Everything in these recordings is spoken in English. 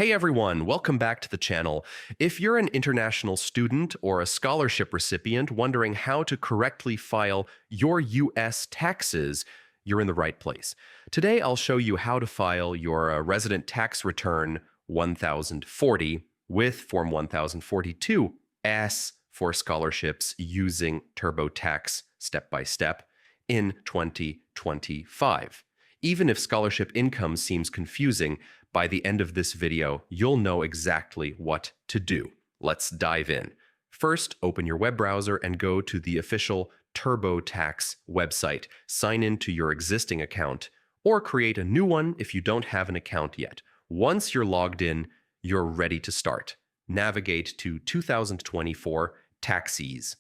Hey everyone, welcome back to the channel. If you're an international student or a scholarship recipient wondering how to correctly file your US taxes, you're in the right place. Today I'll show you how to file your resident tax return 1040 with Form 1042S for scholarships using TurboTax step by step in 2025. Even if scholarship income seems confusing, by the end of this video, you'll know exactly what to do. Let's dive in. First, open your web browser and go to the official TurboTax website. Sign in to your existing account or create a new one if you don't have an account yet. Once you're logged in, you're ready to start. Navigate to 2024 Taxes.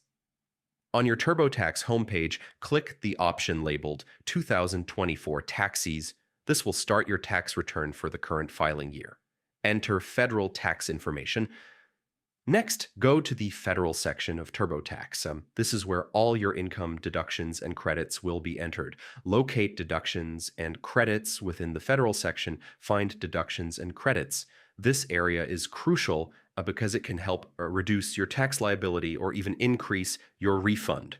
On your TurboTax homepage, click the option labeled 2024 Taxes. This will start your tax return for the current filing year. Enter federal tax information. Next, go to the federal section of TurboTax. This is where all your income deductions and credits will be entered. Locate deductions and credits within the federal section. Find deductions and credits. This area is crucial because it can help reduce your tax liability or even increase your refund.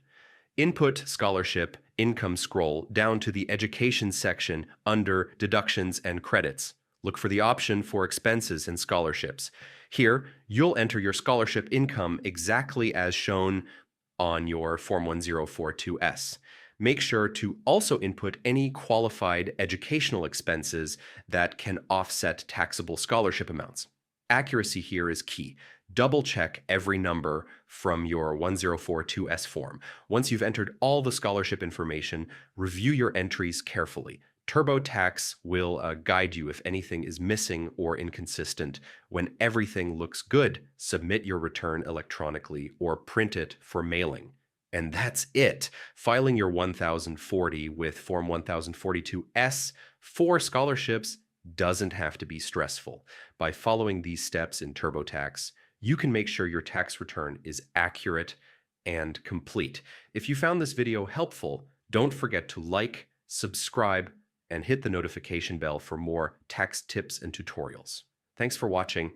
Input scholarship income, scroll down to the education section under deductions and credits. Look for the option for expenses and scholarships. Here, you'll enter your scholarship income exactly as shown on your Form 1042S. Make sure to also input any qualified educational expenses that can offset taxable scholarship amounts. Accuracy here is key. Double check every number from your 1042S form. Once you've entered all the scholarship information, review your entries carefully. TurboTax will guide you if anything is missing or inconsistent. When everything looks good, submit your return electronically or print it for mailing. And that's it. Filing your 1040 with Form 1042S for scholarships doesn't have to be stressful. By following these steps in TurboTax, you can make sure your tax return is accurate and complete. If you found this video helpful, don't forget to like, subscribe, and hit the notification bell for more tax tips and tutorials. Thanks for watching,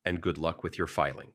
and good luck with your filing.